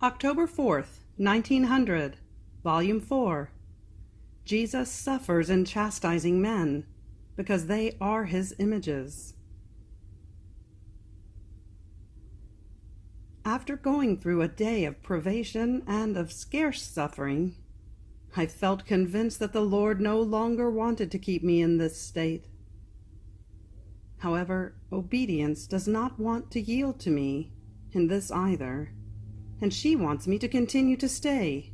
October 4th, 1900, Volume 4. Jesus suffers in chastising men, because they are his images. After going through a day of privation and of scarce suffering, I felt convinced that the Lord no longer wanted to keep me in this state. However, obedience does not want to yield to me in this either, and she wants me to continue to stay,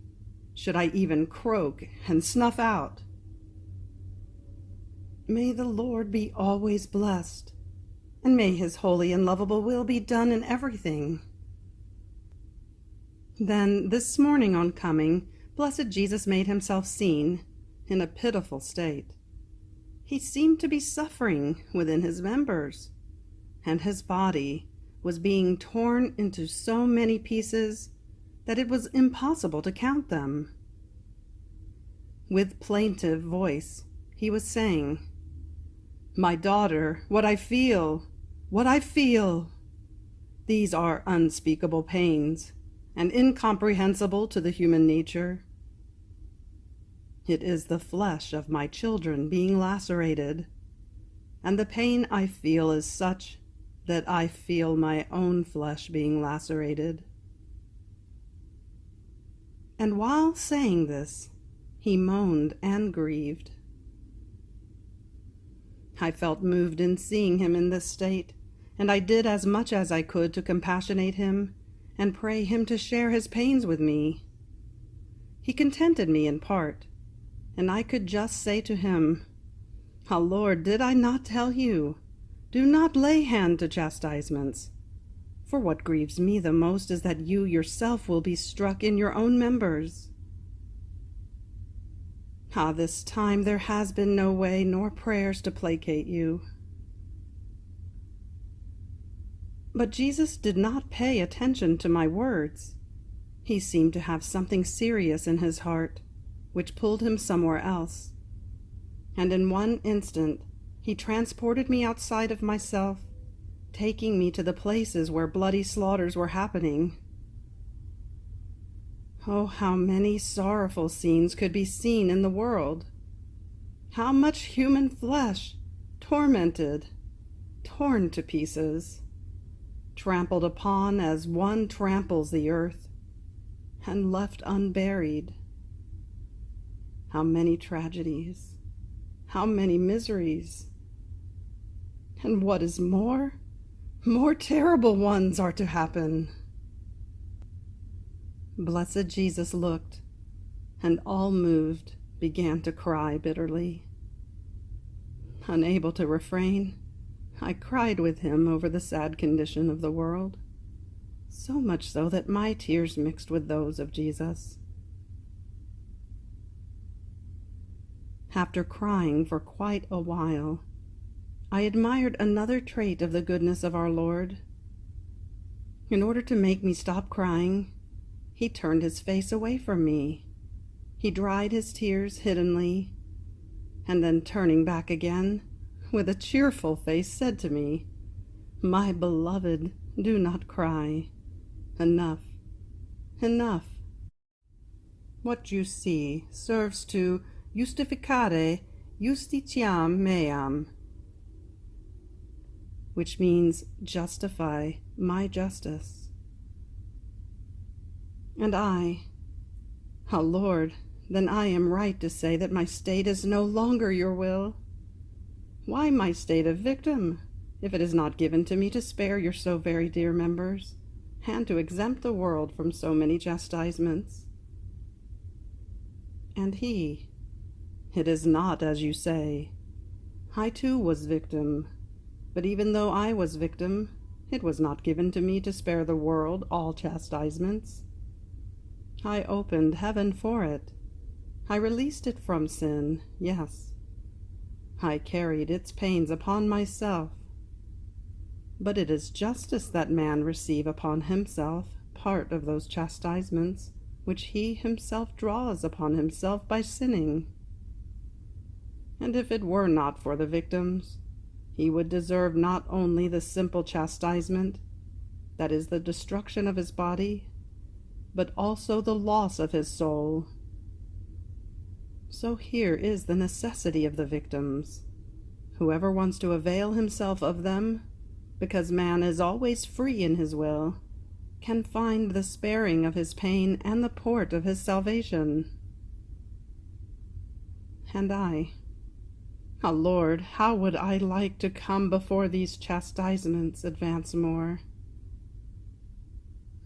should I even croak and snuff out. May the Lord be always blessed, and may his holy and lovable will be done in everything. Then, this morning on coming, blessed Jesus made himself seen in a pitiful state. He seemed to be suffering within his members, and his body was being torn into so many pieces that it was impossible to count them. With plaintive voice, he was saying, "My daughter, what I feel, what I feel! These are unspeakable pains, and incomprehensible to the human nature. It is the flesh of my children being lacerated, and the pain I feel is such that I feel my own flesh being lacerated." And while saying this, he moaned and grieved. I felt moved in seeing him in this state, and I did as much as I could to compassionate him and pray him to share his pains with me. He contented me in part, and I could just say to him, "Ah, Lord, did I not tell you? Do not lay hand to chastisements. For what grieves me the most is that you yourself will be struck in your own members." Ah, this time there has been no way nor prayers to placate you. But Jesus did not pay attention to my words. He seemed to have something serious in his heart, which pulled him somewhere else. And in one instant he transported me outside of myself, taking me to the places where bloody slaughters were happening. Oh, how many sorrowful scenes could be seen in the world! How much human flesh, tormented, torn to pieces, trampled upon as one tramples the earth, and left unburied. How many tragedies, how many miseries! And what is more terrible ones are to happen. Blessed Jesus looked, and all moved began to cry bitterly. Unable to refrain, I cried with him over the sad condition of the world, so much so that my tears mixed with those of Jesus. After crying for quite a while, I admired another trait of the goodness of our Lord. In order to make me stop crying, he turned his face away from me. He dried his tears hiddenly, and then turning back again, with a cheerful face said to me, "My beloved, do not cry. Enough, enough. What you see serves to justificare justitiam meam, which means justify my justice." And I, "Ah, Lord, then I am right to say that my state is no longer your will. Why my state of victim, if it is not given to me to spare your so very dear members, and to exempt the world from so many chastisements?" And he, "It is not as you say. I too was victim, but even though I was victim, it was not given to me to spare the world all chastisements. I opened heaven for it. I released it from sin, yes. I carried its pains upon myself. But it is justice that man receive upon himself part of those chastisements which he himself draws upon himself by sinning. And if it were not for the victims, he would deserve not only the simple chastisement, that is the destruction of his body, but also the loss of his soul. So here is the necessity of the victims. Whoever wants to avail himself of them, because man is always free in his will, can find the sparing of his pain and the port of his salvation. And I, ah, Lord, how would I like to come before these chastisements advance more?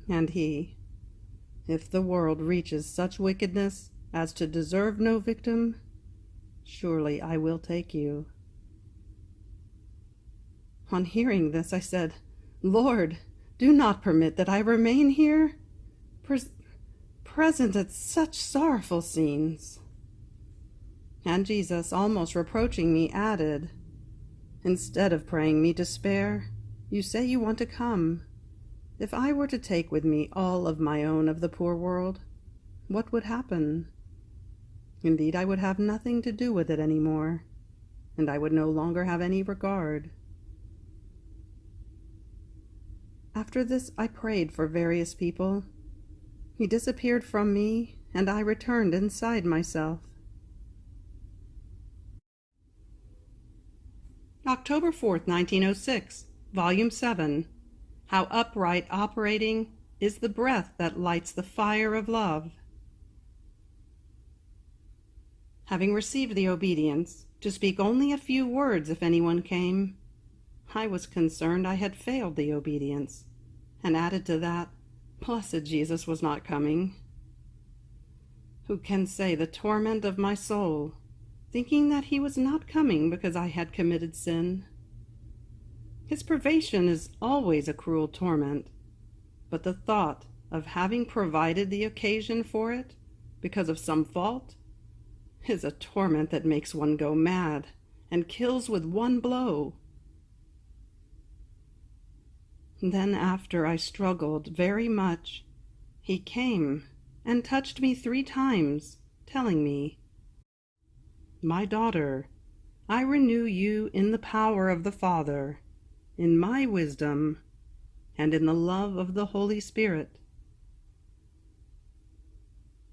And he, if the world reaches such wickedness as to deserve no victim, surely I will take you. On hearing this, I said, Lord, do not permit that I remain here, present at such sorrowful scenes. And Jesus, almost reproaching me, added, Instead of praying me to spare, you say you want to come. If I were to take with me all of my own of the poor world, what would happen? Indeed, I would have nothing to do with it any more, and I would no longer have any regard. After this, I prayed for various people. He disappeared from me, and I returned inside myself. October 4th, 1906, Volume 7. How Upright Operating is the Breath that Lights the Fire of Love. Having received the obedience to speak only a few words if anyone came, I was concerned I had failed the obedience, and added to that, blessed Jesus was not coming. Who can say the torment of my soul, thinking that he was not coming because I had committed sin? His privation is always a cruel torment, but the thought of having provided the occasion for it because of some fault is a torment that makes one go mad and kills with one blow. Then, after I struggled very much, he came and touched me 3 times, telling me, My daughter, I renew you in the power of the Father, in my wisdom, and in the love of the Holy Spirit.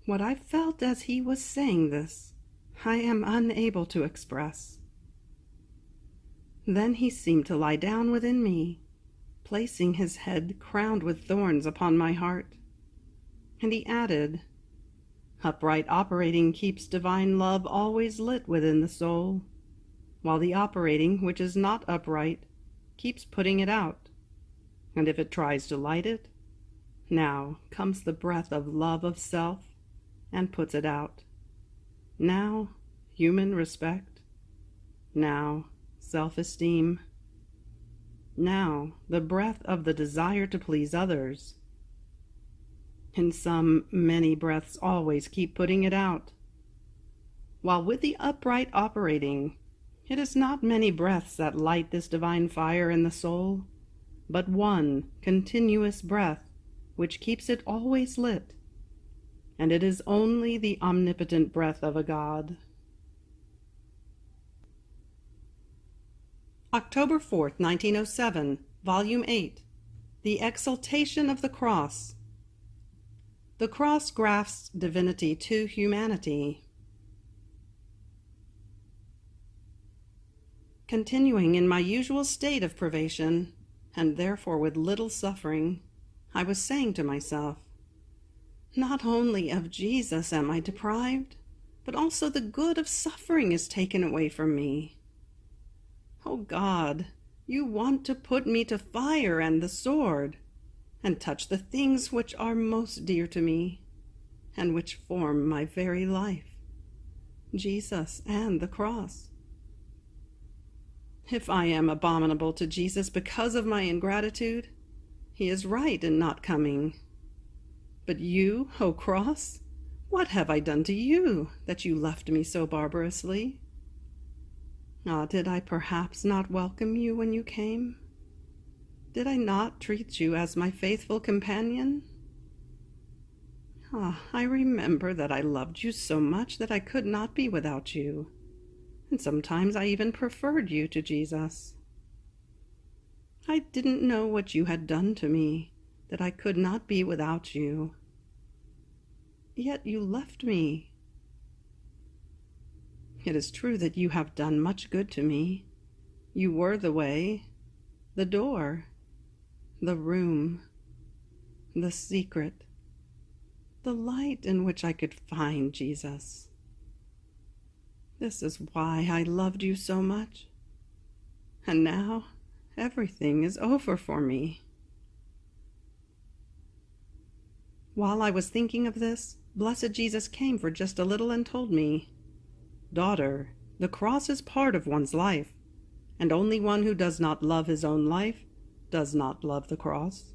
What I felt as he was saying this, I am unable to express. Then he seemed to lie down within me, placing his head crowned with thorns upon my heart. And he added, Upright operating keeps divine love always lit within the soul, while the operating which is not upright keeps putting it out. And if it tries to light it, now comes the breath of love of self and puts it out. Now human respect, now self-esteem, now the breath of the desire to please others. In some, many breaths always keep putting it out. While with the upright operating, it is not many breaths that light this divine fire in the soul, but one continuous breath which keeps it always lit, and it is only the omnipotent breath of a God. October 4th, 1907, Volume 8. The Exaltation of the Cross. The cross grafts divinity to humanity. Continuing in my usual state of privation, and therefore with little suffering, I was saying to myself, Not only of Jesus am I deprived, but also the good of suffering is taken away from me. O God, you want to put me to fire and the sword, and touch the things which are most dear to me, and which form my very life, Jesus and the cross. If I am abominable to Jesus because of my ingratitude, he is right in not coming. But you, O cross, what have I done to you, that you left me so barbarously? Ah, did I perhaps not welcome you when you came? Did I not treat you as my faithful companion? Ah, I remember that I loved you so much that I could not be without you, and sometimes I even preferred you to Jesus. I didn't know what you had done to me, that I could not be without you. yet you left me. It is true that you have done much good to me. You were the way, the door, the room, the secret, the light in which I could find Jesus. This is why I loved you so much. And now everything is over for me. While I was thinking of this, blessed Jesus came for just a little and told me, "Daughter, the cross is part of one's life, and only one who does not love his own life does not love the cross,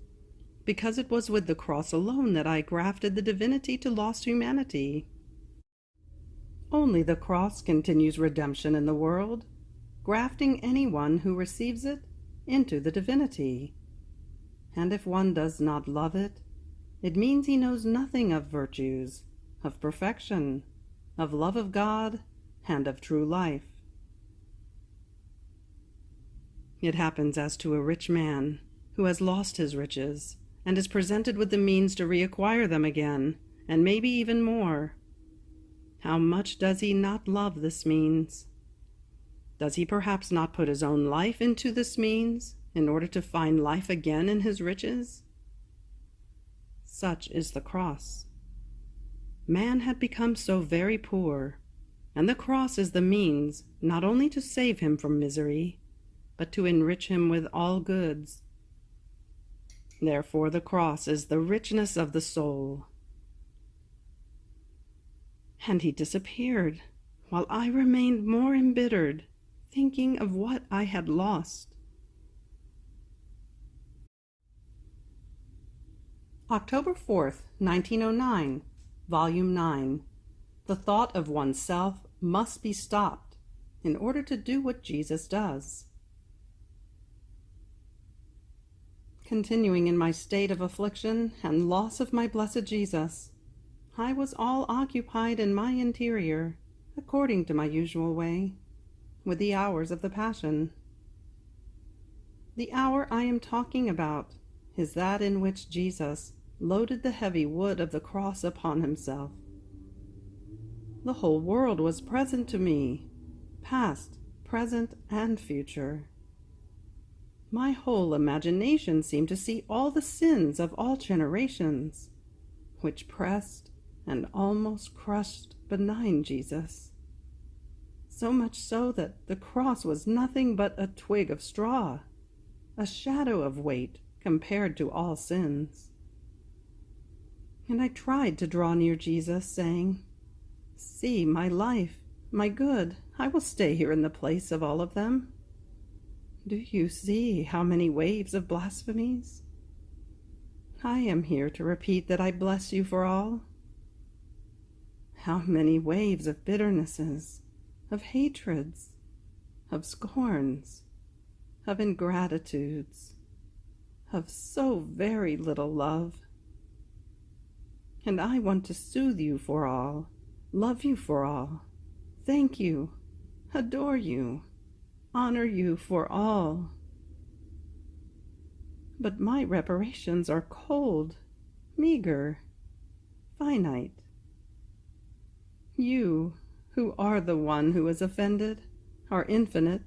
because it was with the cross alone that I grafted the divinity to lost humanity. Only the cross continues redemption in the world, grafting anyone who receives it into the divinity. And if one does not love it, it means he knows nothing of virtues, of perfection, of love of God, and of true life." It happens as to a rich man who has lost his riches and is presented with the means to reacquire them again, and maybe even more. How much does he not love this means? Does he perhaps not put his own life into this means in order to find life again in his riches? Such is the cross. Man had become so very poor, and the cross is the means not only to save him from misery, but to enrich him with all goods. Therefore the cross is the richness of the soul. And he disappeared, while I remained more embittered, thinking of what I had lost. October 4th, 1909, Volume 9. The thought of oneself must be stopped in order to do what Jesus does. Continuing in my state of affliction and loss of my blessed Jesus, I was all occupied in my interior, according to my usual way, with the hours of the Passion. The hour I am talking about is that in which Jesus loaded the heavy wood of the cross upon himself. The whole world was present to me, past, present, and future. My whole imagination seemed to see all the sins of all generations, which pressed and almost crushed benign Jesus, so much so that the cross was nothing but a twig of straw, a shadow of weight compared to all sins. And I tried to draw near Jesus, saying, "See my life, my good, I will stay here in the place of all of them. Do you see how many waves of blasphemies? I am here to repeat that I bless you for all. How many waves of bitternesses, of hatreds, of scorns, of ingratitudes, of so very little love. And I want to soothe you for all, love you for all, thank you, adore you, honor you for all. But my reparations are cold, meager, finite. You, who are the one who is offended, are infinite.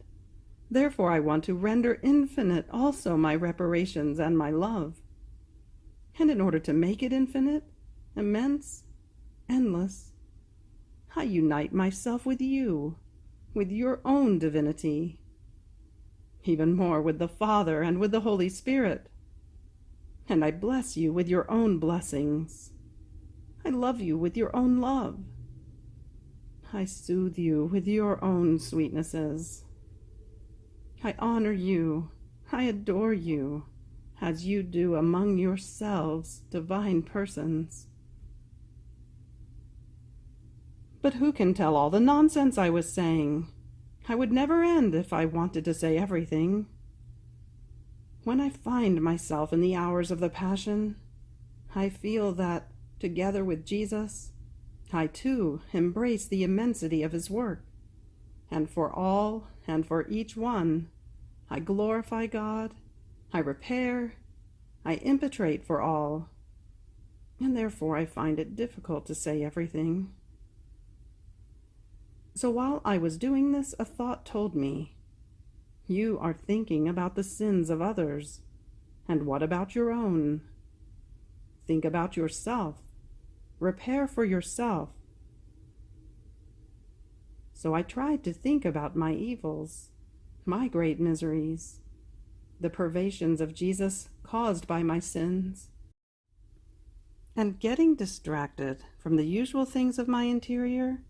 Therefore I want to render infinite also my reparations and my love. And in order to make it infinite, immense, endless, I unite myself with you, with your own divinity, even more with the Father and with the Holy Spirit. And I bless you with your own blessings. I love you with your own love. I soothe you with your own sweetnesses. I honor you, I adore you, as you do among yourselves, divine persons. But who can tell all the nonsense I was saying? I would never end if I wanted to say everything. When I find myself in the hours of the Passion, I feel that, together with Jesus, I too embrace the immensity of his work, and for all and for each one, I glorify God, I repair, I impetrate for all, and there therefore I find it difficult to say everything. So while I was doing this, a thought told me, "You are thinking about the sins of others. And what about your own? Think about yourself. Repair for yourself." So I tried to think about my evils, my great miseries, the privations of Jesus caused by my sins. And getting distracted from the usual things of my interior,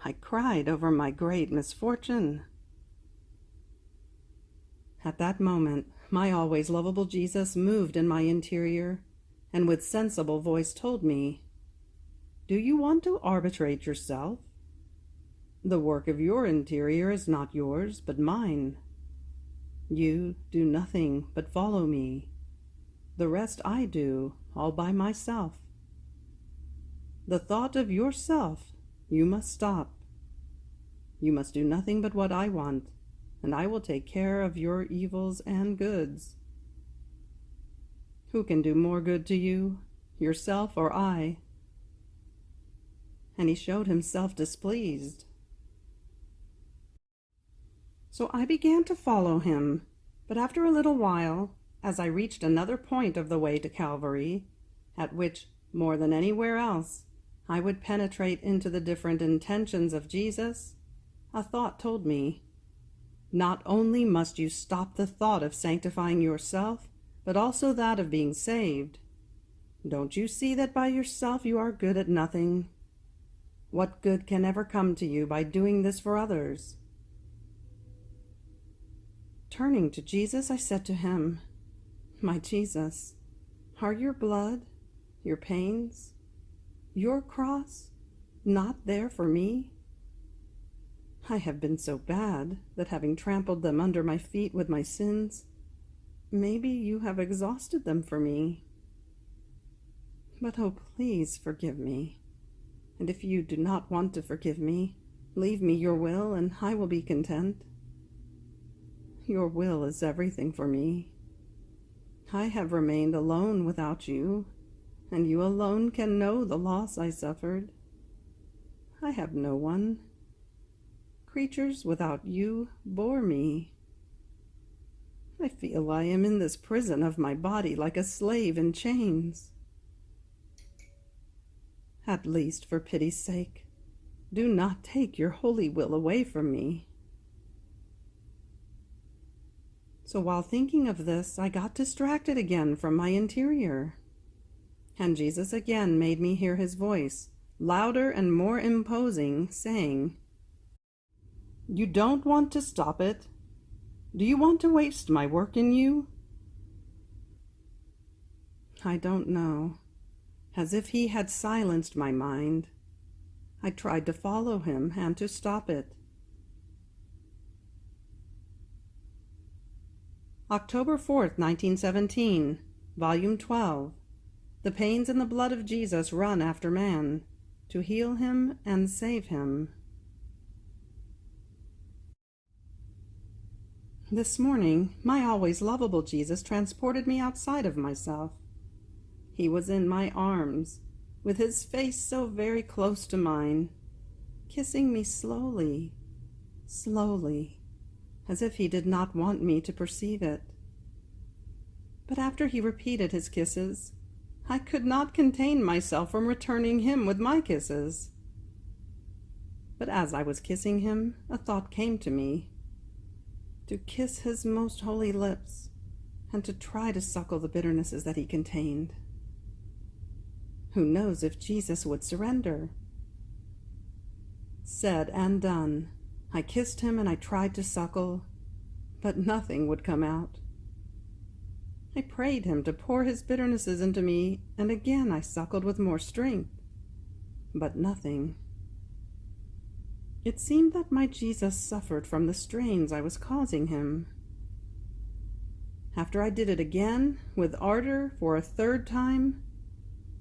I cried over my great misfortune. At that moment, my always lovable Jesus moved in my interior, and with sensible voice told me, "Do you want to arbitrate yourself? The work of your interior is not yours, but mine. You do nothing but follow me. The rest I do, all by myself. The thought of yourself you must stop. You must do nothing but what I want, and I will take care of your evils and goods. Who can do more good to you, yourself or I?" And he showed himself displeased. So I began to follow him, but after a little while, as I reached another point of the way to Calvary, at which, more than anywhere else, I would penetrate into the different intentions of Jesus, a thought told me, "Not only must you stop the thought of sanctifying yourself, but also that of being saved. Don't you see that by yourself you are good at nothing? What good can ever come to you by doing this for others?" Turning to Jesus, I said to him, "My Jesus, are your blood, your pains, your cross not there for me? I have been so bad that, having trampled them under my feet with my sins, maybe you have exhausted them for me. But oh, please forgive me. And if you do not want to forgive me, leave me your will, and I will be content. Your will is everything for me. I have remained alone without you, and you alone can know the loss I suffered. I have no one. Creatures without you bore me. I feel I am in this prison of my body like a slave in chains. At least, for pity's sake, do not take your holy will away from me." So while thinking of this, I got distracted again from my interior. And Jesus again made me hear his voice, louder and more imposing, saying, "You don't want to stop it? Do you want to waste my work in you?" I don't know. As if he had silenced my mind, I tried to follow him and to stop it. October 4th, 1917, Volume 12. The pains and the blood of Jesus run after man, to heal him and save him. This morning, my always lovable Jesus transported me outside of myself. He was in my arms, with his face so very close to mine, kissing me slowly, slowly, as if he did not want me to perceive it. But after he repeated his kisses, I could not contain myself from returning him with my kisses. But as I was kissing him, a thought came to me, to kiss his most holy lips, and to try to suckle the bitternesses that he contained. Who knows if Jesus would surrender? Said and done. I kissed him and I tried to suckle, but nothing would come out. I prayed him to pour his bitternesses into me, and again I suckled with more strength, but nothing. It seemed that my Jesus suffered from the strains I was causing him. After I did it again, with ardor for a third time,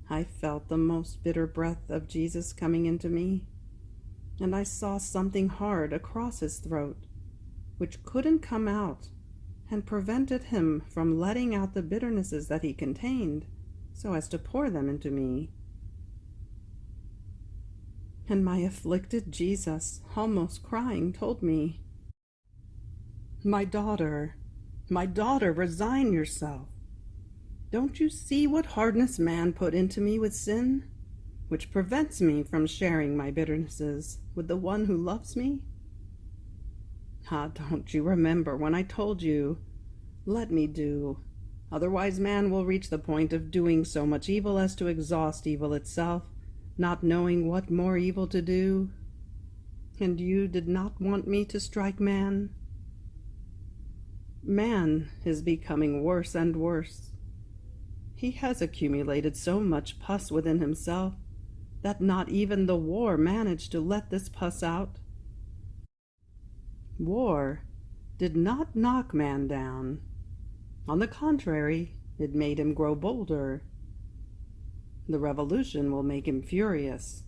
I felt the most bitter breath of Jesus coming into me, and I saw something hard across his throat, which couldn't come out, and prevented him from letting out the bitternesses that he contained, so as to pour them into me, And my afflicted Jesus, almost crying, told me, my daughter, resign yourself. Don't you see what hardness man put into me with sin, which prevents me from sharing my bitternesses with the one who loves me? Ah, don't you remember when I told you, let me do, otherwise man will reach the point of doing so much evil as to exhaust evil itself, not knowing what more evil to do? And you did not want me to strike man? Man is becoming worse and worse. He has accumulated so much pus within himself that not even the war managed to let this pus out. War did not knock man down. On the contrary, it made him grow bolder. The revolution will make him furious.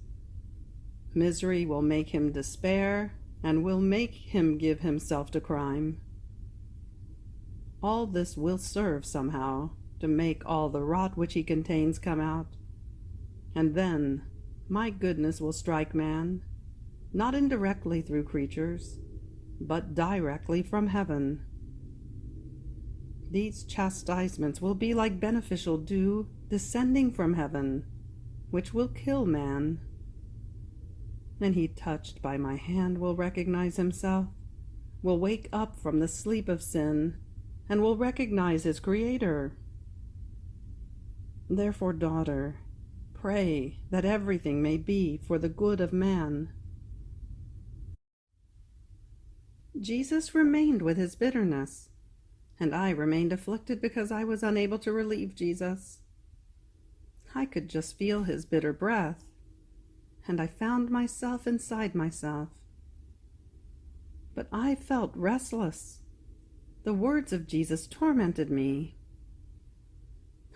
Misery will make him despair, and will make him give himself to crime. All this will serve somehow to make all the rot which he contains come out. And then my goodness will strike man, not indirectly through creatures, but directly from heaven. These chastisements will be like beneficial dew descending from heaven, which will kill man. And he touched by my hand will recognize himself, will wake up from the sleep of sin, and will recognize his Creator. Therefore, daughter, pray that everything may be for the good of man. Jesus remained with his bitterness, and I remained afflicted because I was unable to relieve Jesus. I could just feel his bitter breath, and I found myself inside myself. But I felt restless. The words of Jesus tormented me.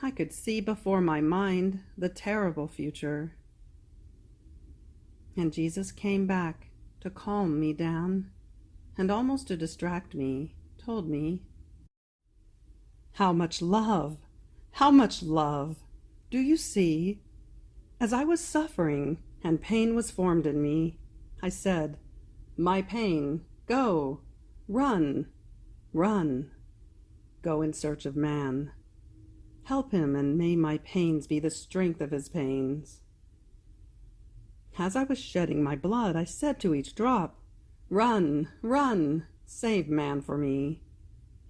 I could see before my mind the terrible future. And Jesus came back to calm me down, and almost to distract me, told me, how much love, do you see? As I was suffering and pain was formed in me, I said, my pain, go, run, go in search of man. Help him, and may my pains be the strength of his pains. As I was shedding my blood, I said to each drop, run, save man for me.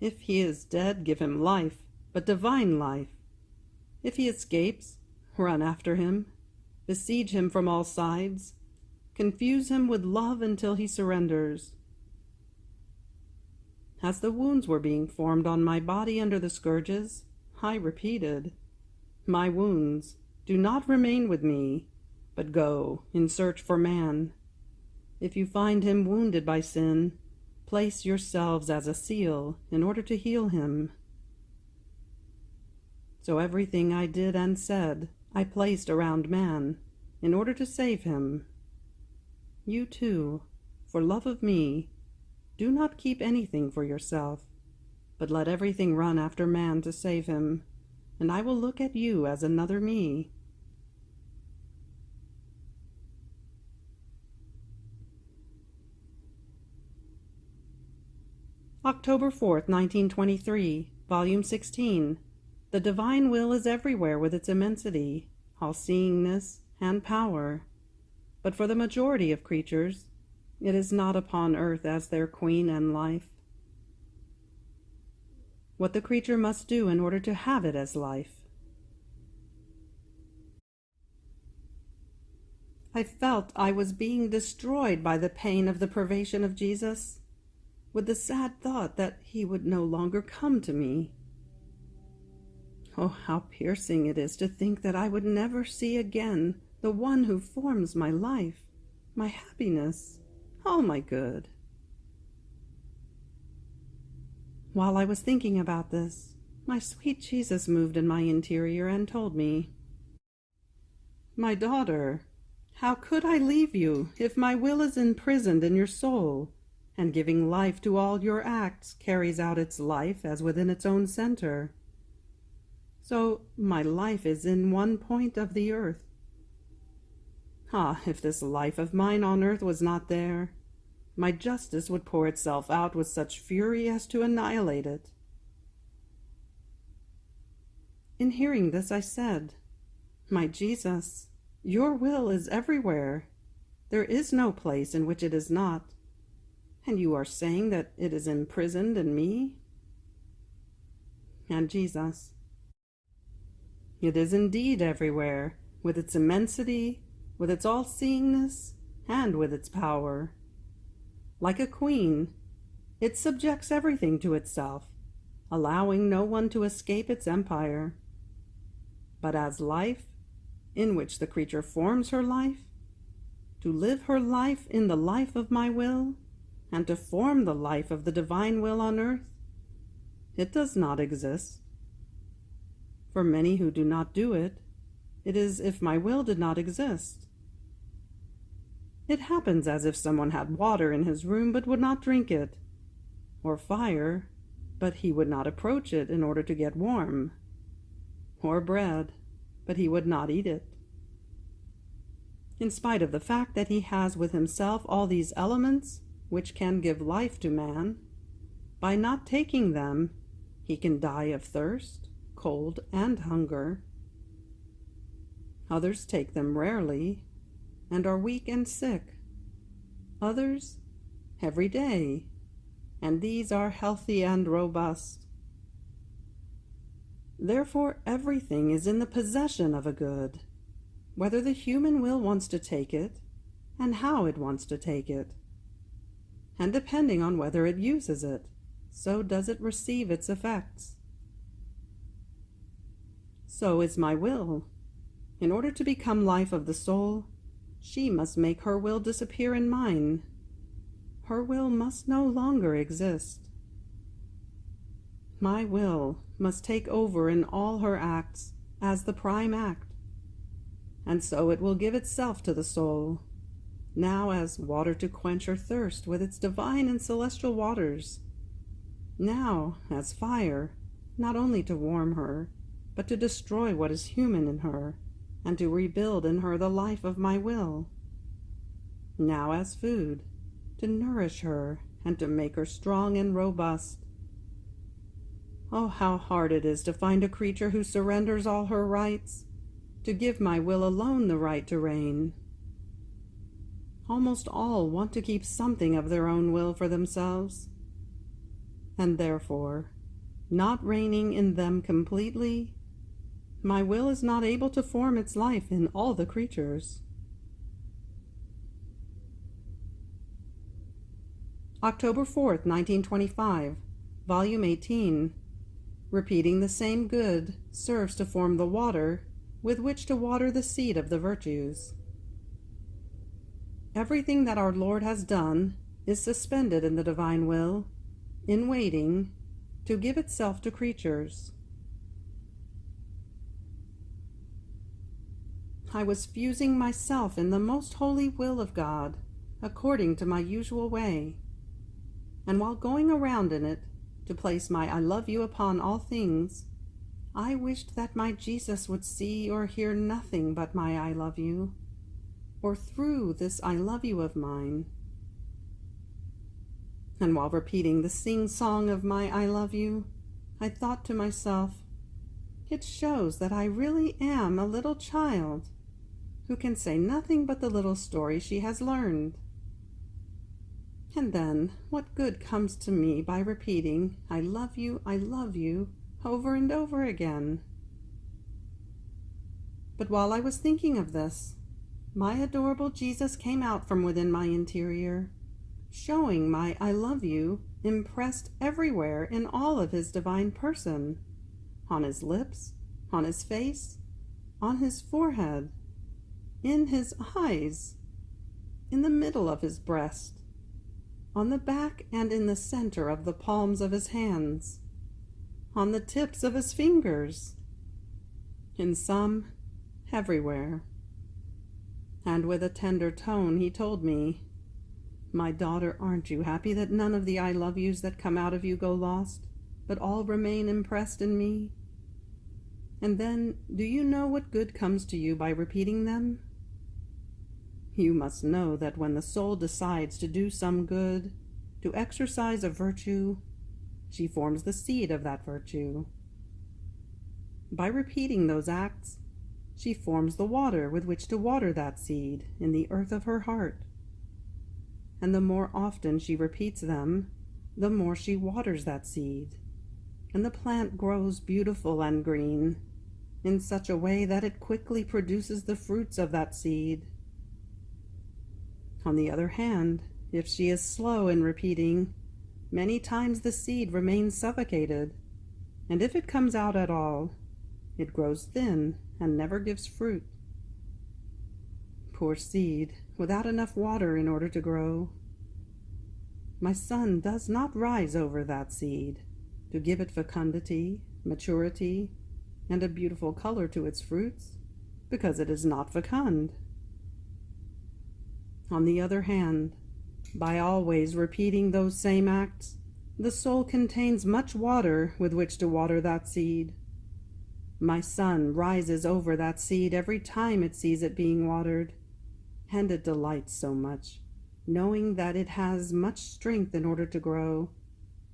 If he is dead, give him life, but divine life. If he escapes, run after him, besiege him from all sides, confuse him with love until he surrenders. As the wounds were being formed on my body under the scourges, I repeated, my wounds, do not remain with me, but go in search for man. If you find him wounded by sin, place yourselves as a seal in order to heal him. So everything I did and said, I placed around man, in order to save him. You too, for love of me, do not keep anything for yourself, but let everything run after man to save him, and I will look at you as another me. October 4th, 1923, Volume 16. The divine will is everywhere with its immensity, all-seeingness, and power. But for the majority of creatures, it is not upon earth as their queen and life. What the creature must do in order to have it as life. I felt I was being destroyed by the pain of the privation of Jesus, with the sad thought that he would no longer come to me. Oh, how piercing it is to think that I would never see again the one who forms my life, my happiness, all my good. While I was thinking about this, my sweet Jesus moved in my interior and told me, my daughter, how could I leave you if my will is imprisoned in your soul, and giving life to all your acts carries out its life as within its own center? So my life is in one point of the earth. Ah, if this life of mine on earth was not there, my justice would pour itself out with such fury as to annihilate it. In hearing this, I said, My Jesus, your will is everywhere. There is no place in which it is not. And you are saying that it is imprisoned in me? And Jesus, It is indeed everywhere, with its immensity, with its all-seeingness, and with its power. Like a queen, it subjects everything to itself, allowing no one to escape its empire. But as life, in which the creature forms her life, to live her life in the life of my will, and to form the life of the divine will on earth, it does not exist. For many who do not do it, it is if my will did not exist. It happens as if someone had water in his room but would not drink it, or fire, but he would not approach it in order to get warm, or bread, but he would not eat it. In spite of the fact that he has with himself all these elements which can give life to man, by not taking them, he can die of thirst, cold, and hunger. Others take them rarely, and are weak and sick. Others, every day, and these are healthy and robust. Therefore, everything is in the possession of a good, whether the human will wants to take it, and how it wants to take it. And depending on whether it uses it, so does it receive its effects. So is my will. In order to become life of the soul, she must make her will disappear in mine. Her will must no longer exist. My will must take over in all her acts as the prime act, and so it will give itself to the soul, now as water to quench her thirst with its divine and celestial waters, now as fire, not only to warm her, but to destroy what is human in her, and to rebuild in her the life of my will, now as food, to nourish her and to make her strong and robust. Oh, how hard it is to find a creature who surrenders all her rights, to give my will alone the right to reign. Almost all want to keep something of their own will for themselves, and therefore, not reigning in them completely, my will is not able to form its life in all the creatures. October 4th, 1925, Volume 18. Repeating the same good serves to form the water with which to water the seed of the virtues. Everything that our Lord has done is suspended in the divine will, in waiting, to give itself to creatures. I was fusing myself in the most holy will of God, according to my usual way, and while going around in it, to place my I love you upon all things, I wished that my Jesus would see or hear nothing but my I love you, or through this I love you of mine. And while repeating the sing-song of my I love you, I thought to myself, it shows that I really am a little child who can say nothing but the little story she has learned. And then, what good comes to me by repeating, I love you, over and over again? But while I was thinking of this, my adorable Jesus came out from within my interior, showing my I love you impressed everywhere in all of his divine person, on his lips, on his face, on his forehead, in his eyes, in the middle of his breast, on the back and in the center of the palms of his hands, on the tips of his fingers, in sum, everywhere. And with a tender tone he told me, My daughter, aren't you happy that none of the I love yous that come out of you go lost, but all remain impressed in me? And then, do you know what good comes to you by repeating them? You must know that when the soul decides to do some good, to exercise a virtue, she forms the seed of that virtue. By repeating those acts, she forms the water with which to water that seed in the earth of her heart. And the more often she repeats them, the more she waters that seed, and the plant grows beautiful and green, in such a way that it quickly produces the fruits of that seed. On the other hand, if she is slow in repeating, many times the seed remains suffocated, and if it comes out at all, it grows thin and never gives fruit. Poor seed, without enough water in order to grow. My sun does not rise over that seed to give it fecundity, maturity, and a beautiful color to its fruits, because it is not fecund. On the other hand, by always repeating those same acts, the soul contains much water with which to water that seed. My sun rises over that seed every time it sees it being watered, and it delights so much, knowing that it has much strength in order to grow,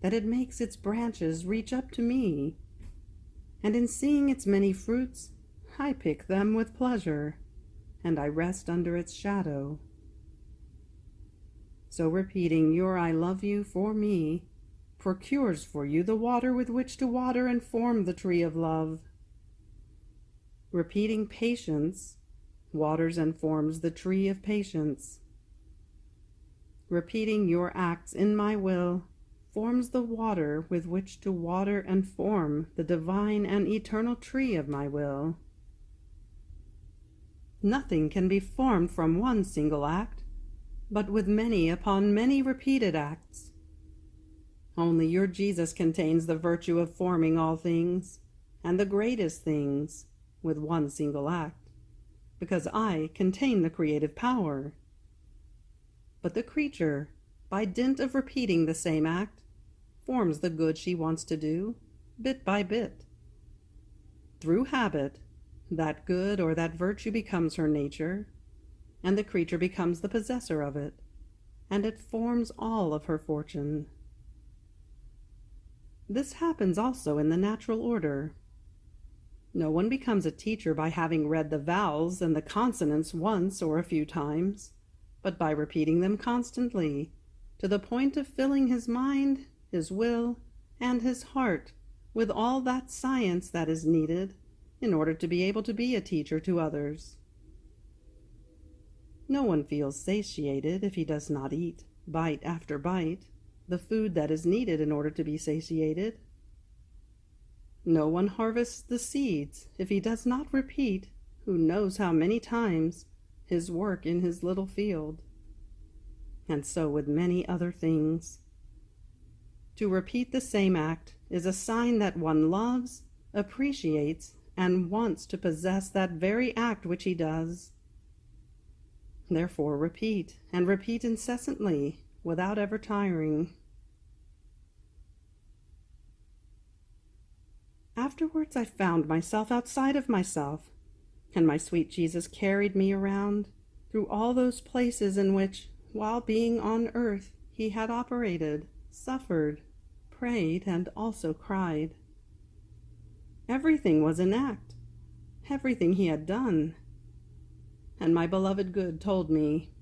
that it makes its branches reach up to me, and in seeing its many fruits, I pick them with pleasure, and I rest under its shadow. So repeating your I love you for me procures for you the water with which to water and form the tree of love. Repeating patience waters and forms the tree of patience. Repeating your acts in my will forms the water with which to water and form the divine and eternal tree of my will. Nothing can be formed from one single act, but with many upon many repeated acts. Only your Jesus contains the virtue of forming all things, and the greatest things, with one single act, because I contain the creative power. But the creature, by dint of repeating the same act, forms the good she wants to do, bit by bit. Through habit, that good or that virtue becomes her nature, and the creature becomes the possessor of it, and it forms all of her fortune. This happens also in the natural order. No one becomes a teacher by having read the vowels and the consonants once or a few times, but by repeating them constantly, to the point of filling his mind, his will, and his heart with all that science that is needed in order to be able to be a teacher to others. No one feels satiated if he does not eat, bite after bite, the food that is needed in order to be satiated. No one harvests the seeds if he does not repeat, who knows how many times, his work in his little field. And so with many other things. To repeat the same act is a sign that one loves, appreciates, and wants to possess that very act which he does. Therefore repeat, and repeat incessantly, without ever tiring. Afterwards I found myself outside of myself, and my sweet Jesus carried me around through all those places in which, while being on earth, he had operated, suffered, prayed, and also cried. Everything was in act, everything he had done. And my beloved good told me,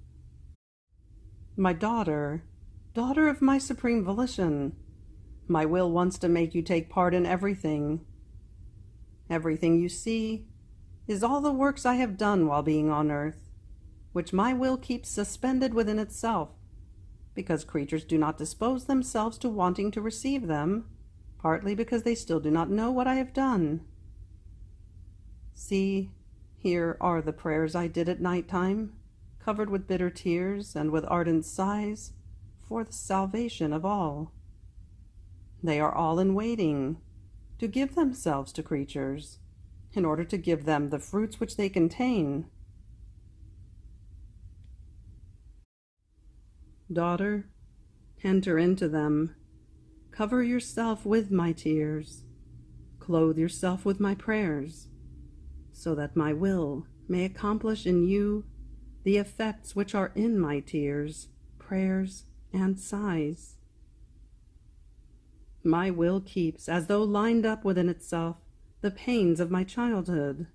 "My daughter, daughter of my supreme volition, my will wants to make you take part in everything. Everything you see is all the works I have done while being on earth, which my will keeps suspended within itself, because creatures do not dispose themselves to wanting to receive them, partly because they still do not know what I have done. See, here are the prayers I did at night time, covered with bitter tears and with ardent sighs, for the salvation of all. They are all in waiting, to give themselves to creatures, in order to give them the fruits which they contain. Daughter, enter into them, cover yourself with my tears, clothe yourself with my prayers, so that my will may accomplish in you the effects which are in my tears, prayers, and sighs. My will keeps, as though lined up within itself, the pains of my childhood,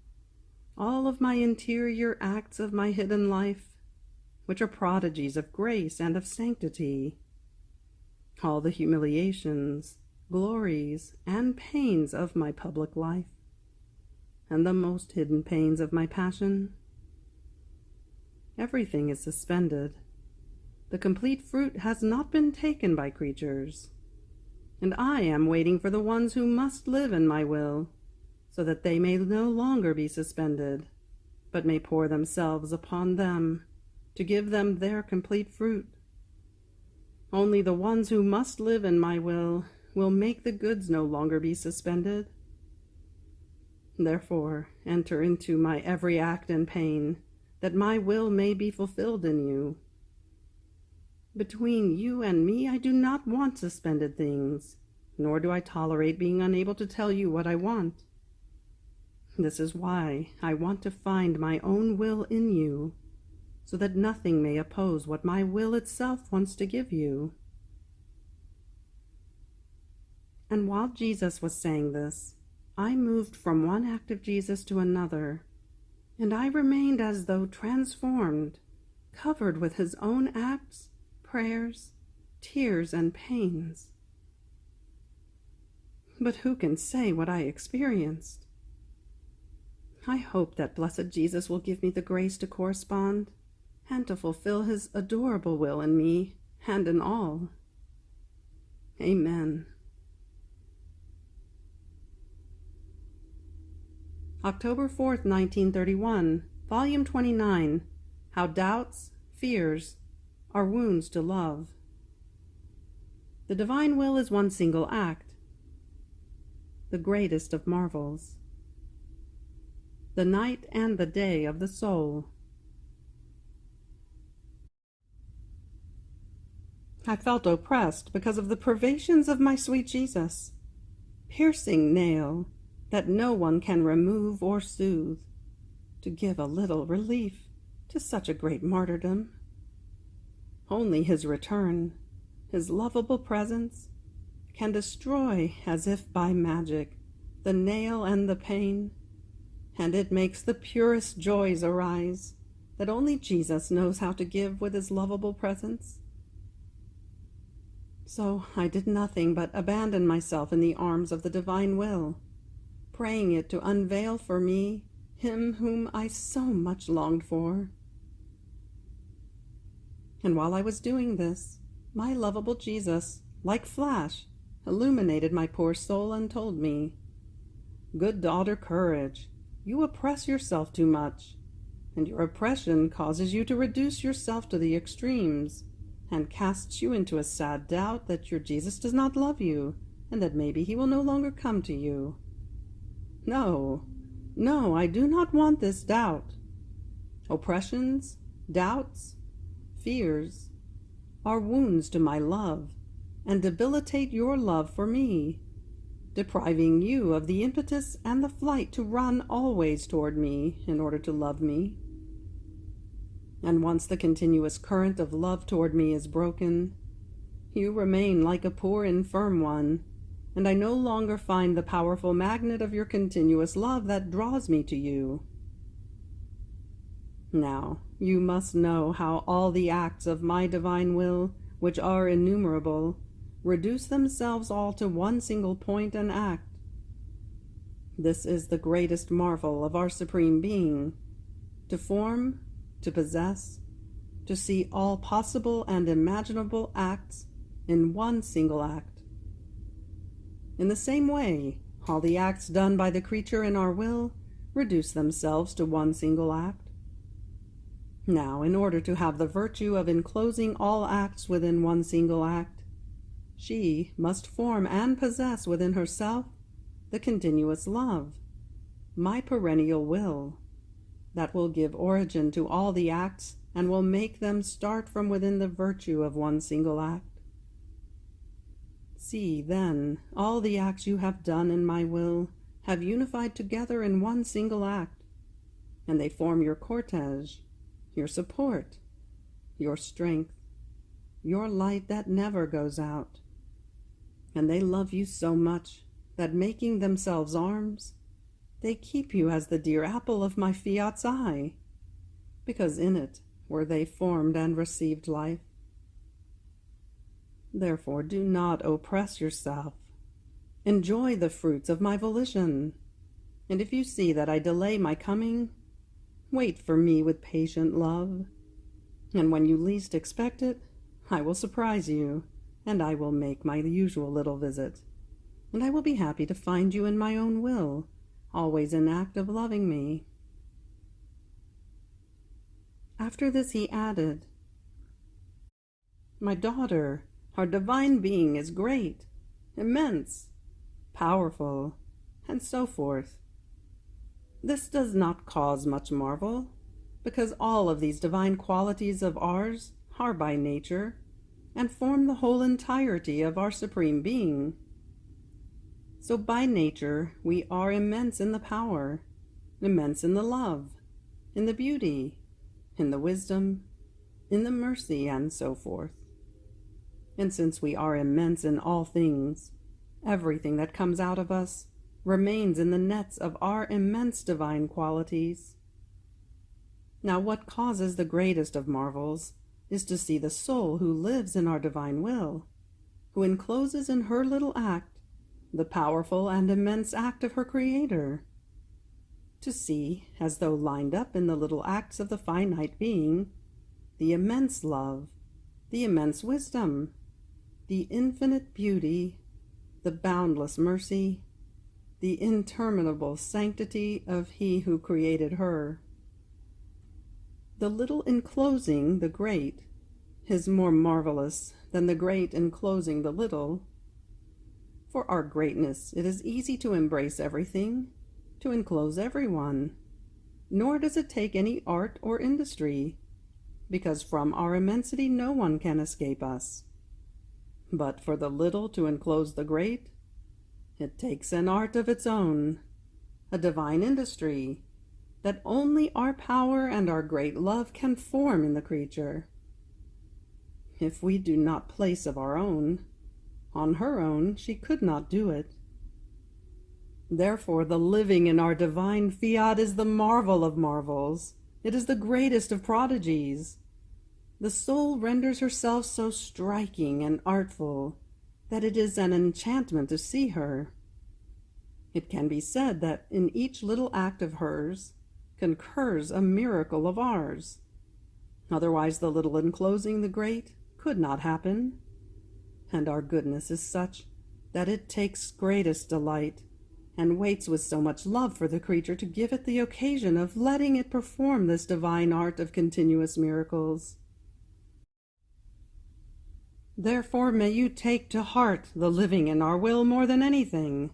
all of my interior acts of my hidden life, which are prodigies of grace and of sanctity, all the humiliations, glories, and pains of my public life, and the most hidden pains of my passion. Everything is suspended. The complete fruit has not been taken by creatures, and I am waiting for the ones who must live in my will, so that they may no longer be suspended, but may pour themselves upon them to give them their complete fruit. Only the ones who must live in my will make the goods no longer be suspended. Therefore, enter into my every act and pain, that my will may be fulfilled in you. Between you and me, I do not want suspended things, nor do I tolerate being unable to tell you what I want. This is why I want to find my own will in you, so that nothing may oppose what my will itself wants to give you. And while Jesus was saying this, I moved from one act of Jesus to another, and I remained as though transformed, covered with his own acts, prayers, tears, and pains. But who can say what I experienced? I hope that blessed Jesus will give me the grace to correspond and to fulfill his adorable will in me and in all. Amen. October 4th, 1931, Volume 29, How Doubts, Fears, Are Wounds to Love. The divine will is one single act, the greatest of marvels. The night and the day of the soul. I felt oppressed because of the privations of my sweet Jesus, piercing nail that no one can remove or soothe, to give a little relief to such a great martyrdom. Only his return, his lovable presence, can destroy, as if by magic, the nail and the pain, and it makes the purest joys arise that only Jesus knows how to give with his lovable presence. So I did nothing but abandon myself in the arms of the divine will, praying it to unveil for me him whom I so much longed for. And while I was doing this, my lovable Jesus, like flash, illuminated my poor soul and told me, "Good daughter, courage. You oppress yourself too much, and your oppression causes you to reduce yourself to the extremes, and casts you into a sad doubt that your Jesus does not love you, and that maybe he will no longer come to you. No, no, I do not want this doubt. Oppressions, doubts, fears are wounds to my love, and debilitate your love for me, depriving you of the impetus and the flight to run always toward me in order to love me. And once the continuous current of love toward me is broken, you remain like a poor infirm one, and I no longer find the powerful magnet of your continuous love that draws me to you. Now, you must know how all the acts of my divine will, which are innumerable, reduce themselves all to one single point and act. This is the greatest marvel of our Supreme Being, to form, to possess, to see all possible and imaginable acts in one single act. In the same way, all the acts done by the creature in our will reduce themselves to one single act. Now, in order to have the virtue of enclosing all acts within one single act, she must form and possess within herself the continuous love, my perennial will, that will give origin to all the acts and will make them start from within the virtue of one single act. See, then, all the acts you have done in my will have unified together in one single act, and they form your cortege, your support, your strength, your light that never goes out. And they love you so much that, making themselves arms, they keep you as the dear apple of my Fiat's eye, because in it were they formed and received life. Therefore do not oppress yourself. Enjoy the fruits of my volition, and if you see that I delay my coming, wait for me with patient love, and when you least expect it, I will surprise you, and I will make my usual little visit, and I will be happy to find you in my own will, always in act of loving me." After this he added, "My daughter, our divine being is great, immense, powerful, and so forth. This does not cause much marvel, because all of these divine qualities of ours are by nature, and form the whole entirety of our Supreme Being. So by nature we are immense in the power, immense in the love, in the beauty, in the wisdom, in the mercy, and so forth. And since we are immense in all things, everything that comes out of us remains in the nets of our immense divine qualities. Now what causes the greatest of marvels is to see the soul who lives in our divine will, who encloses in her little act the powerful and immense act of her Creator. To see, as though lined up in the little acts of the finite being, the immense love, the immense wisdom, the infinite beauty, the boundless mercy, the interminable sanctity of He who created her. The little enclosing the great is more marvelous than the great enclosing the little. For our greatness, it is easy to embrace everything, to enclose everyone, nor does it take any art or industry, because from our immensity no one can escape us. But for the little to enclose the great, it takes an art of its own, a divine industry, that only our power and our great love can form in the creature. If we do not place of our own, on her own she could not do it. Therefore the living in our divine Fiat is the marvel of marvels. It is the greatest of prodigies. The soul renders herself so striking and artful that it is an enchantment to see her. It can be said that in each little act of hers concurs a miracle of ours. Otherwise the little enclosing the great could not happen. And our goodness is such that it takes greatest delight, and waits with so much love for the creature to give it the occasion of letting it perform this divine art of continuous miracles. Therefore may you take to heart the living in our will more than anything.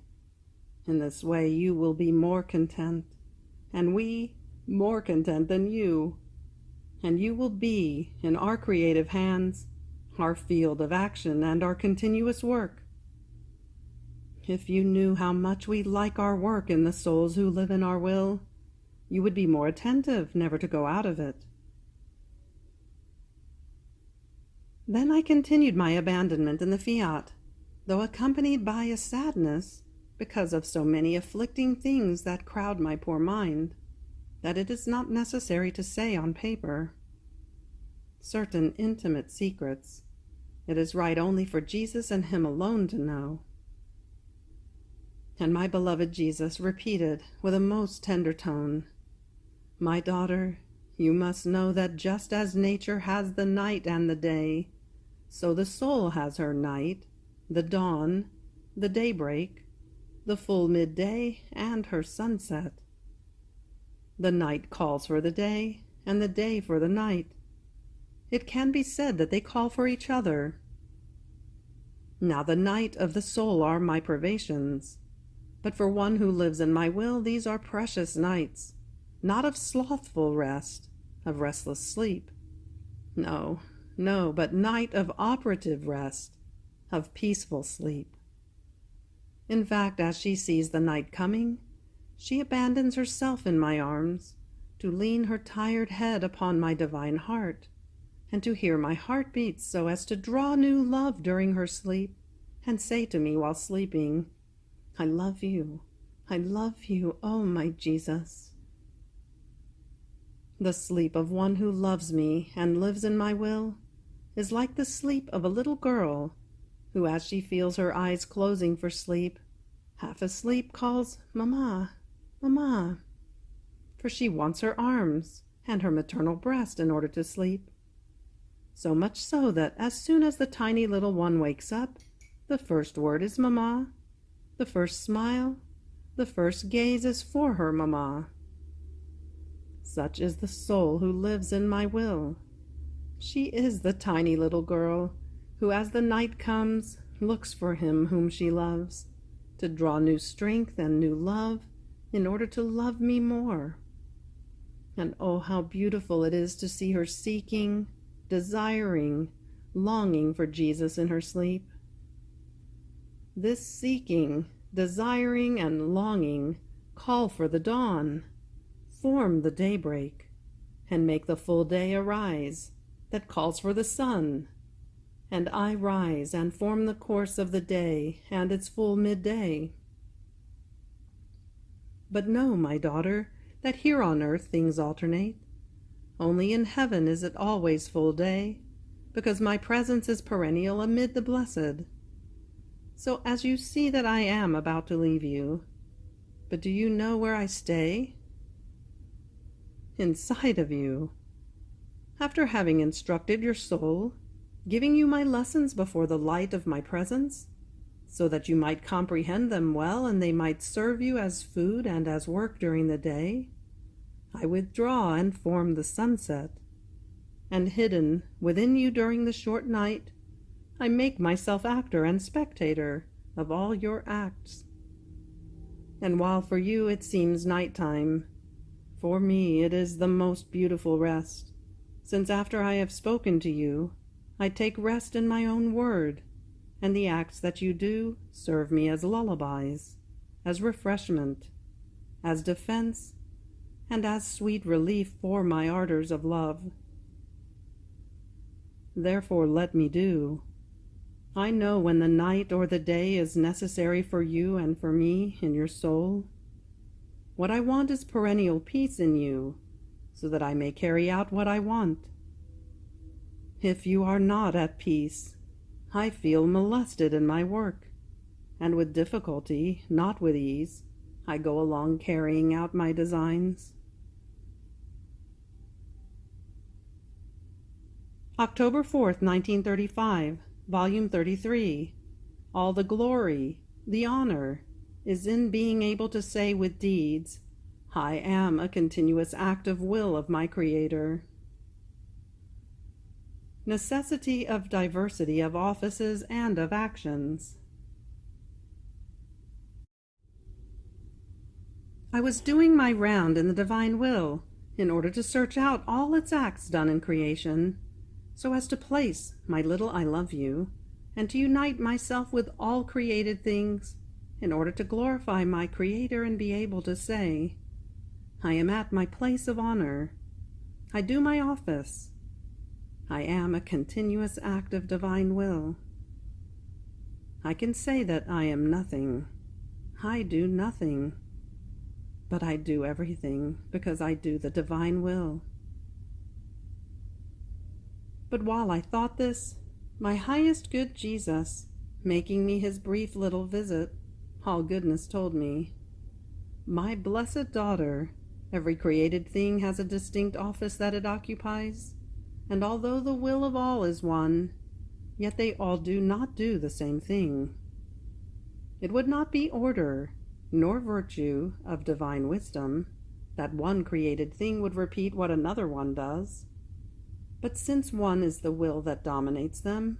In this way you will be more content, and we more content than you, and you will be, in our creative hands, our field of action and our continuous work. If you knew how much we like our work in the souls who live in our will, you would be more attentive never to go out of it. Then I continued my abandonment in the Fiat, though accompanied by a sadness because of so many afflicting things that crowd my poor mind, that it is not necessary to say on paper. Certain intimate secrets it is right only for Jesus and Him alone to know. And my beloved Jesus repeated with a most tender tone, "My daughter, you must know that just as nature has the night and the day, so the soul has her night, the dawn, the daybreak, the full midday, and her sunset. The night calls for the day, and the day for the night. It can be said that they call for each other. Now the night of the soul are my privations, but for one who lives in my will these are precious nights, not of slothful rest, of restless sleep. No, no, but night of operative rest, of peaceful sleep. In fact, as she sees the night coming, she abandons herself in my arms, to lean her tired head upon my divine heart, and to hear my heart beat so as to draw new love during her sleep, and say to me while sleeping, I love you, oh my Jesus. The sleep of one who loves me and lives in my will is like the sleep of a little girl who, as she feels her eyes closing for sleep, half asleep calls, Mamma, Mamma, for she wants her arms and her maternal breast in order to sleep. So much so that as soon as the tiny little one wakes up, the first word is Mamma, the first smile, the first gaze is for her Mamma. Such is the soul who lives in my will. She is the tiny little girl who, as the night comes, looks for him whom she loves, to draw new strength and new love in order to love me more. And oh, how beautiful it is to see her seeking, desiring, longing for Jesus in her sleep. This seeking, desiring, and longing call for the dawn, form the daybreak, and make the full day arise that calls for the sun. And I rise and form the course of the day and its full midday. But know, my daughter, that here on earth things alternate. Only in heaven is it always full day, because my presence is perennial amid the blessed. So as you see that I am about to leave you, but do you know where I stay? Inside of you. After having instructed your soul, giving you my lessons before the light of my presence, so that you might comprehend them well and they might serve you as food and as work during the day, I withdraw and form the sunset, and hidden within you during the short night, I make myself actor and spectator of all your acts. And while for you it seems nighttime, for me it is the most beautiful rest, since after I have spoken to you, I take rest in my own word, and the acts that you do serve me as lullabies, as refreshment, as defense, and as sweet relief for my ardors of love. Therefore let me do. I know when the night or the day is necessary for you and for me in your soul. What I want is perennial peace in you, so that I may carry out what I want. If you are not at peace, I feel molested in my work, and with difficulty, not with ease, I go along carrying out my designs. October 4th, 1935, Volume 33. All the glory, the honor, is in being able to say with deeds, I am a continuous act of will of my Creator. Necessity of diversity of offices and of actions. I was doing my round in the divine will in order to search out all its acts done in creation, so as to place my little I love you, and to unite myself with all created things, in order to glorify my Creator and be able to say, I am at my place of honor. I do my office. I am a continuous act of divine will. I can say that I am nothing. I do nothing. But I do everything because I do the divine will. But while I thought this, my highest good Jesus, making me his brief little visit, all goodness told me, my blessed daughter, every created thing has a distinct office that it occupies, and although the will of all is one, yet they all do not do the same thing. It would not be order, nor virtue of divine wisdom, that one created thing would repeat what another one does. But since one is the will that dominates them,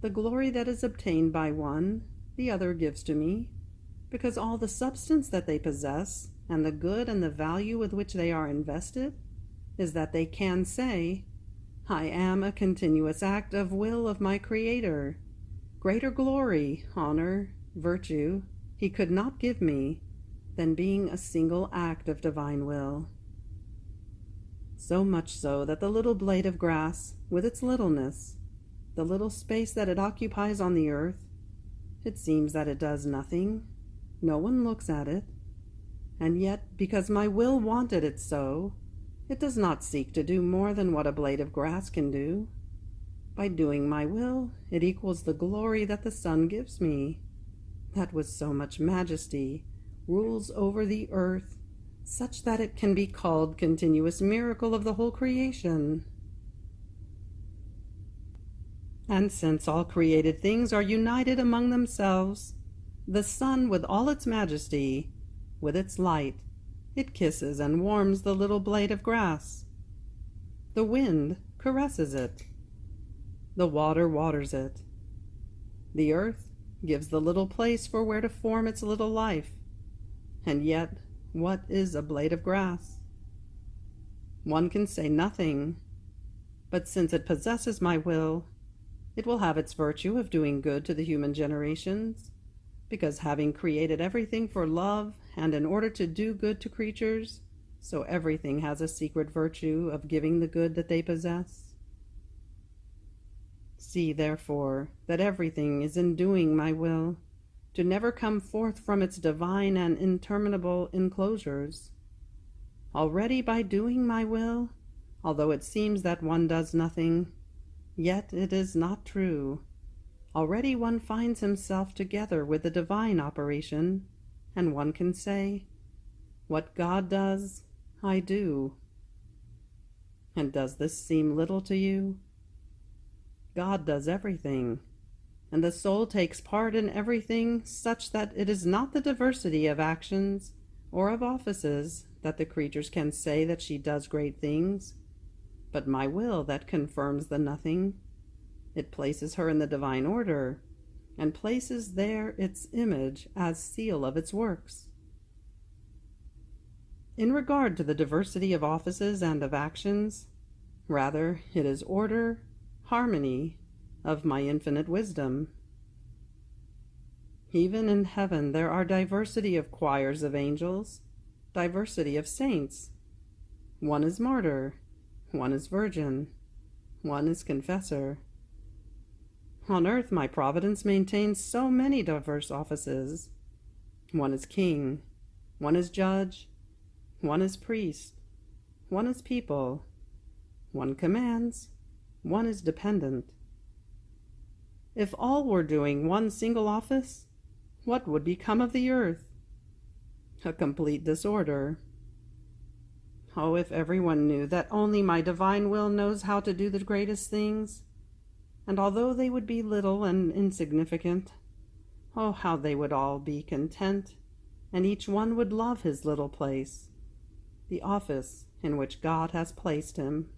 the glory that is obtained by one, the other gives to me, because all the substance that they possess, and the good and the value with which they are invested, is that they can say, I am a continuous act of will of my Creator. Greater glory, honor, virtue, he could not give me, than being a single act of divine will. so much so that the little blade of grass, with its littleness, the little space that it occupies on the earth, it seems that it does nothing. No one looks at it. And yet, because my will wanted it so, it does not seek to do more than what a blade of grass can do. By doing my will, it equals the glory that the sun gives me, that with so much majesty rules over the earth, such that it can be called continuous miracle of the whole creation. And since all created things are united among themselves, the sun with all its majesty, with its light, it kisses and warms the little blade of grass. The wind caresses it. The water waters it. The earth gives the little place for where to form its little life. And yet, what is a blade of grass? One can say nothing, but since it possesses my will, it will have its virtue of doing good to the human generations, because having created everything for love and in order to do good to creatures, so everything has a secret virtue of giving the good that they possess. See, therefore, that everything is in doing my will, to never come forth from its divine and interminable enclosures. Already by doing my will, although it seems that one does nothing, yet it is not true. Already one finds himself together with the divine operation, and one can say, "What God does, I do." And does this seem little to you? God does everything, and the soul takes part in everything, such that it is not the diversity of actions or of offices that the creatures can say that she does great things, but my will that confirms the nothing. It places her in the divine order, and places there its image as seal of its works. In regard to the diversity of offices and of actions, rather it is order, harmony of my infinite wisdom. Even in heaven there are diversity of choirs of angels, diversity of saints. One is martyr, one is virgin, one is confessor. On earth my providence maintains so many diverse offices. One is king, one is judge, one is priest, one is people, one commands, one is dependent. If all were doing one single office, what would become of the earth? A complete disorder. Oh, if everyone knew that only my divine will knows how to do the greatest things, and although they would be little and insignificant, oh, how they would all be content, and each one would love his little place, the office in which God has placed him.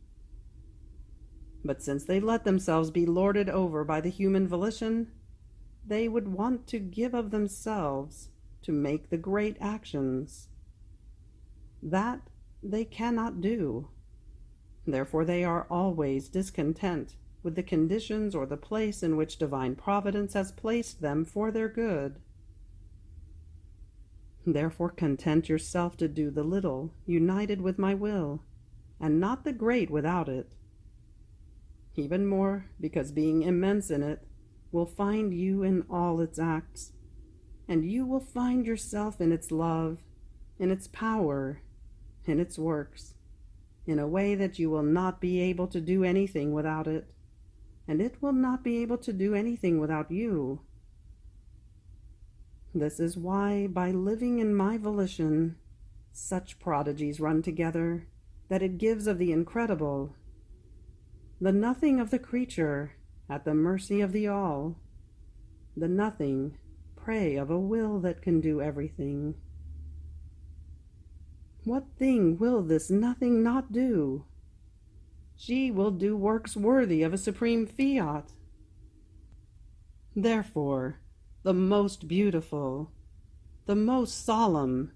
But since they let themselves be lorded over by the human volition, they would want to give of themselves to make the great actions. That they cannot do. Therefore they are always discontent with the conditions or the place in which divine providence has placed them for their good. Therefore content yourself to do the little united with my will, and not the great without it. Even more, because being immense in it will find you in all its acts, and you will find yourself in its love, in its power, in its works, in a way that you will not be able to do anything without it, and it will not be able to do anything without you. This is why, by living in my volition, such prodigies run together, that it gives of the incredible, the nothing of the creature at the mercy of the all, the nothing prey of a will that can do everything. What thing will this nothing not do? She will do works worthy of a supreme Fiat. Therefore, the most beautiful, the most solemn,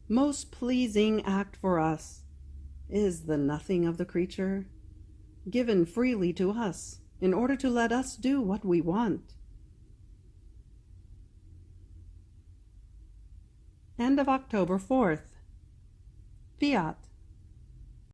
most pleasing act for us is the nothing of the creature, given freely to us in order to let us do what we want. End of October 4th. Fiat.